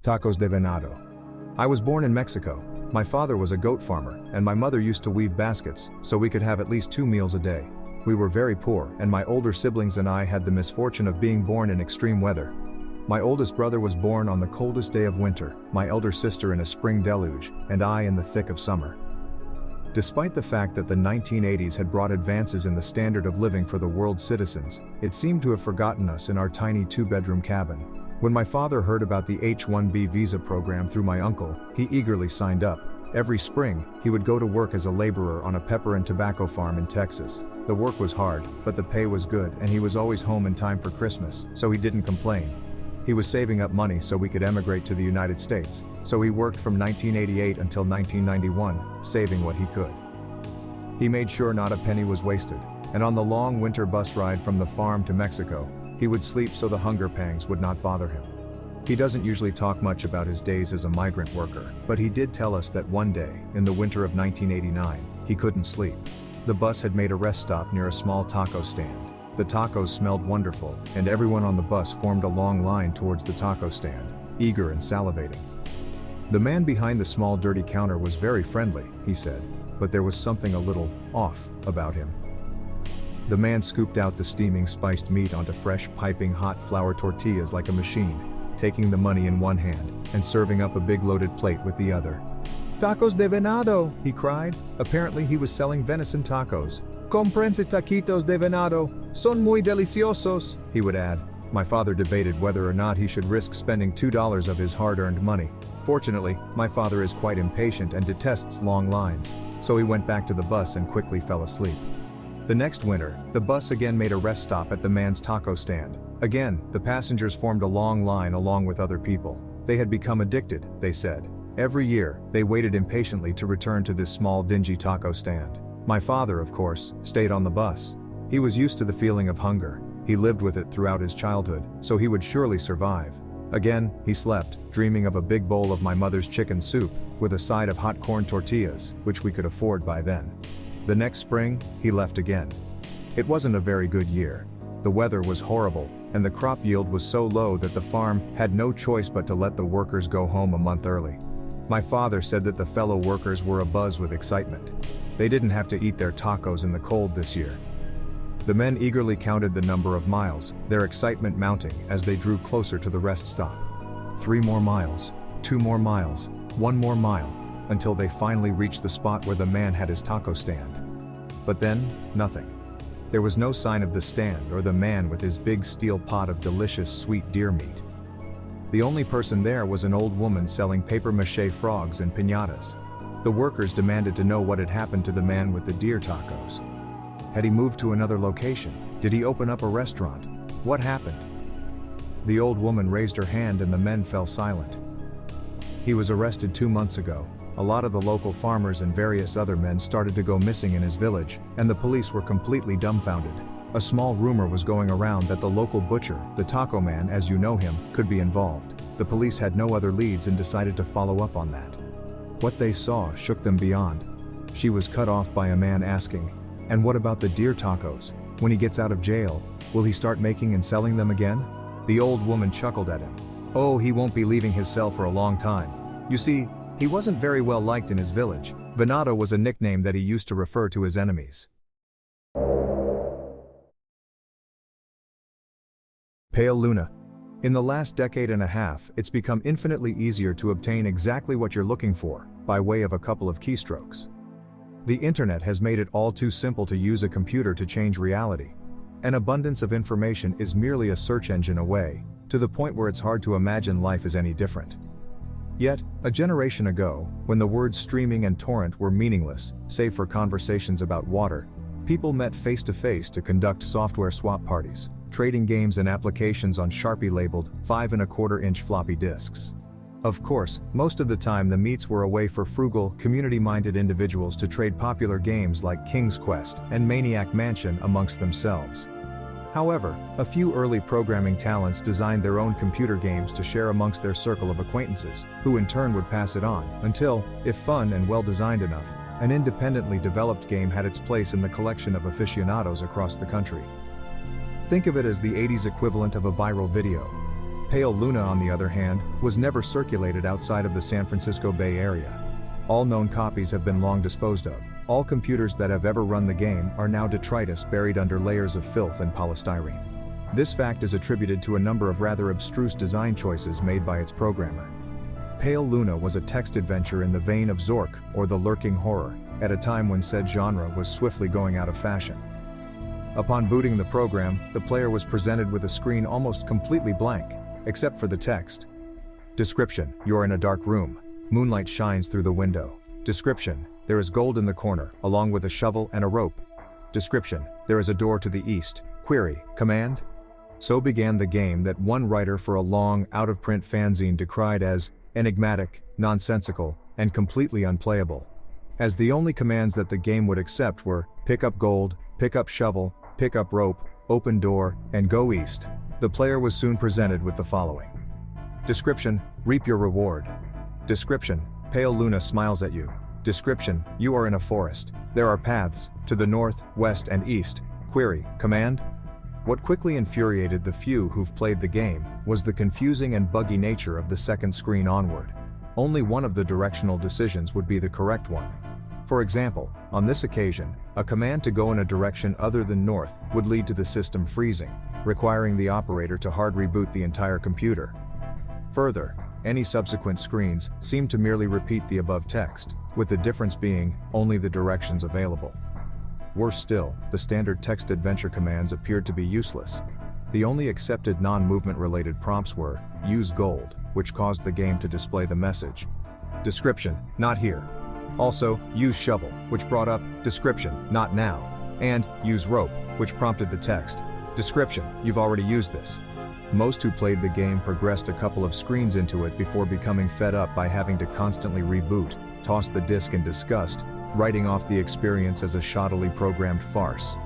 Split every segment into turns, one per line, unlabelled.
Tacos de Venado. I was born in Mexico. My father was a goat farmer, and my mother used to weave baskets, so we could have at least 2 meals a day. We were very poor, and my older siblings and I had the misfortune of being born in extreme weather. My oldest brother was born on the coldest day of winter, my elder sister in a spring deluge, and I in the thick of summer. Despite the fact that the 1980s had brought advances in the standard of living for the world's citizens, it seemed to have forgotten us in our tiny 2-bedroom cabin. When my father heard about the H-1B visa program through my uncle, he eagerly signed up. Every spring, he would go to work as a laborer on a pepper and tobacco farm in Texas. The work was hard, but the pay was good, and he was always home in time for Christmas, so he didn't complain. He was saving up money so we could emigrate to the United States, so he worked from 1988 until 1991, saving what he could. He made sure not a penny was wasted, and on the long winter bus ride from the farm to Mexico, he would sleep so the hunger pangs would not bother him. He doesn't usually talk much about his days as a migrant worker, but he did tell us that one day, in the winter of 1989, he couldn't sleep. The bus had made a rest stop near a small taco stand. The tacos smelled wonderful, and everyone on the bus formed a long line towards the taco stand, eager and salivating. The man behind the small dirty counter was very friendly, he said, but there was something a little off about him. The man scooped out the steaming spiced meat onto fresh piping hot flour tortillas like a machine, taking the money in one hand and serving up a big loaded plate with the other. "Tacos de venado," he cried. Apparently he was selling venison tacos. "Comprense taquitos de venado, son muy deliciosos," he would add. My father debated whether or not he should risk spending $2 of his hard-earned money. Fortunately, my father is quite impatient and detests long lines, so he went back to the bus and quickly fell asleep. The next winter, the bus again made a rest stop at the man's taco stand. Again, the passengers formed a long line along with other people. They had become addicted, they said. Every year, they waited impatiently to return to this small dingy taco stand. My father, of course, stayed on the bus. He was used to the feeling of hunger. He lived with it throughout his childhood, so he would surely survive. Again, he slept, dreaming of a big bowl of my mother's chicken soup, with a side of hot corn tortillas, which we could afford by then. The next spring, he left again. It wasn't a very good year. The weather was horrible, and the crop yield was so low that the farm had no choice but to let the workers go home a month early. My father said that the fellow workers were abuzz with excitement. They didn't have to eat their tacos in the cold this year. The men eagerly counted the number of miles, their excitement mounting as they drew closer to the rest stop. 3 more miles, 2 more miles, 1 more mile, until they finally reached the spot where the man had his taco stand. But then, nothing. There was no sign of the stand or the man with his big steel pot of delicious sweet deer meat. The only person there was an old woman selling papier-mâché frogs and piñatas. The workers demanded to know what had happened to the man with the deer tacos. Had he moved to another location? Did he open up a restaurant? What happened? The old woman raised her hand and the men fell silent. He was arrested 2 months ago. A lot of the local farmers and various other men started to go missing in his village, and the police were completely dumbfounded. A small rumor was going around that the local butcher, the taco man as you know him, could be involved. The police had no other leads and decided to follow up on that. What they saw shook them beyond. She was cut off by a man asking, "And what about the deer tacos? When he gets out of jail, will he start making and selling them again?" The old woman chuckled at him. "Oh, he won't be leaving his cell for a long time. You see, he wasn't very well liked in his village." Venado was a nickname that he used to refer to his enemies. Pale Luna. In the last decade and a half, it's become infinitely easier to obtain exactly what you're looking for, by way of a couple of keystrokes. The internet has made it all too simple to use a computer to change reality. An abundance of information is merely a search engine away, to the point where it's hard to imagine life as any different. Yet, a generation ago, when the words streaming and torrent were meaningless, save for conversations about water, people met face to face to conduct software swap parties, trading games and applications on Sharpie-labeled 5¼ floppy disks. Of course, most of the time the meets were a way for frugal, community-minded individuals to trade popular games like King's Quest and Maniac Mansion amongst themselves. However, a few early programming talents designed their own computer games to share amongst their circle of acquaintances, who in turn would pass it on, until, if fun and well-designed enough, an independently developed game had its place in the collection of aficionados across the country. Think of it as the 80s equivalent of a viral video. Pale Luna, on the other hand, was never circulated outside of the San Francisco Bay Area. All known copies have been long disposed of. All computers that have ever run the game are now detritus buried under layers of filth and polystyrene. This fact is attributed to a number of rather abstruse design choices made by its programmer. Pale Luna was a text adventure in the vein of Zork, or the lurking horror, at a time when said genre was swiftly going out of fashion. Upon booting the program, the player was presented with a screen almost completely blank, except for the text. Description: you're in a dark room. Moonlight shines through the window. Description: there is gold in the corner, along with a shovel and a rope. Description: there is a door to the east. Query: command? So began the game that one writer for a long, out-of-print fanzine decried as enigmatic, nonsensical, and completely unplayable, as the only commands that the game would accept were pick up gold, pick up shovel, pick up rope, open door, and go east. The player was soon presented with the following. Description: reap your reward. Description: Pale Luna smiles at you. Description: you are in a forest. There are paths to the north, west, and east. Query: command? What quickly infuriated the few who've played the game was the confusing and buggy nature of the second screen onward. Only one of the directional decisions would be the correct one. For example, on this occasion, a command to go in a direction other than north would lead to the system freezing, requiring the operator to hard reboot the entire computer. Further, any subsequent screens seemed to merely repeat the above text, with the difference being only the directions available. Worse still, the standard text adventure commands appeared to be useless. The only accepted non-movement related prompts were, use gold, which caused the game to display the message. Description: not here. Also, use shovel, which brought up, description: not now. And, use rope, which prompted the text. Description: you've already used this. Most who played the game progressed a couple of screens into it before becoming fed up by having to constantly reboot, toss the disc in disgust, writing off the experience as a shoddily programmed farce.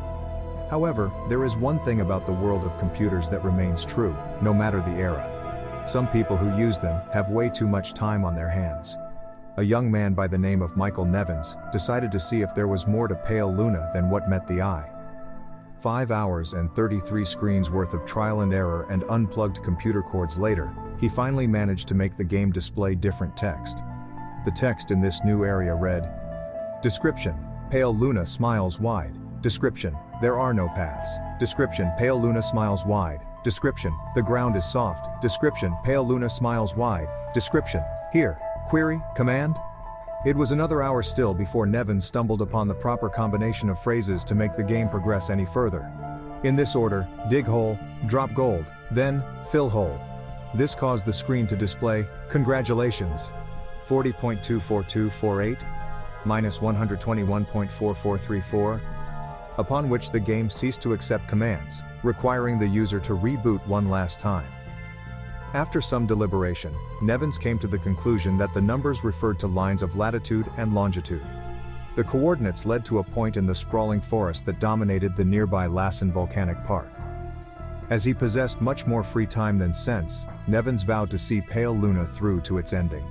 However, there is one thing about the world of computers that remains true, no matter the era. Some people who use them have way too much time on their hands. A young man by the name of Michael Nevins decided to see if there was more to Pale Luna than what met the eye. 5 hours and 33 screens worth of trial and error and unplugged computer cords later, he finally managed to make the game display different text. The text in this new area read, Description: Pale Luna smiles wide. Description: there are no paths. Description: Pale Luna smiles wide. Description: the ground is soft. Description: Pale Luna smiles wide. Description: here. Query: command? It was another hour still before Nevin stumbled upon the proper combination of phrases to make the game progress any further. In this order: dig hole, drop gold, then, fill hole. This caused the screen to display, congratulations, 40.24248, minus 121.4434, upon which the game ceased to accept commands, requiring the user to reboot one last time. After some deliberation, Nevins came to the conclusion that the numbers referred to lines of latitude and longitude. The coordinates led to a point in the sprawling forest that dominated the nearby Lassen Volcanic Park. As he possessed much more free time than sense, Nevins vowed to see Pale Luna through to its ending.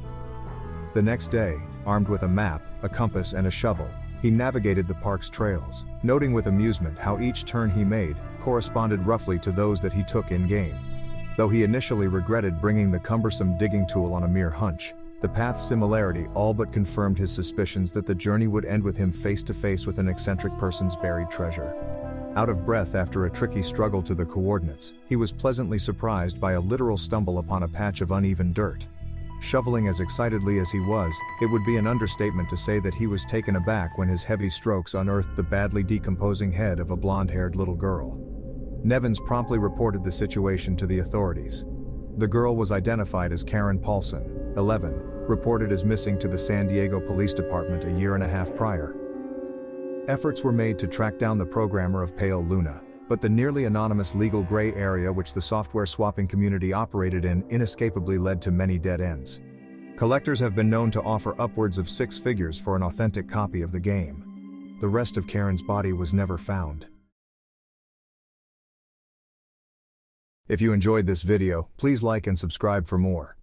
The next day, armed with a map, a compass and a shovel, he navigated the park's trails, noting with amusement how each turn he made corresponded roughly to those that he took in-game. Though he initially regretted bringing the cumbersome digging tool on a mere hunch, the path's similarity all but confirmed his suspicions that the journey would end with him face to face with an eccentric person's buried treasure. Out of breath after a tricky struggle to the coordinates, he was pleasantly surprised by a literal stumble upon a patch of uneven dirt. Shoveling as excitedly as he was, it would be an understatement to say that he was taken aback when his heavy strokes unearthed the badly decomposing head of a blonde-haired little girl. Nevins promptly reported the situation to the authorities. The girl was identified as Karen Paulson, 11, reported as missing to the San Diego Police Department a year and a half prior. Efforts were made to track down the programmer of Pale Luna, but the nearly anonymous legal gray area which the software swapping community operated in inescapably led to many dead ends. Collectors have been known to offer upwards of 6 figures for an authentic copy of the game. The rest of Karen's body was never found. If you enjoyed this video, please like and subscribe for more.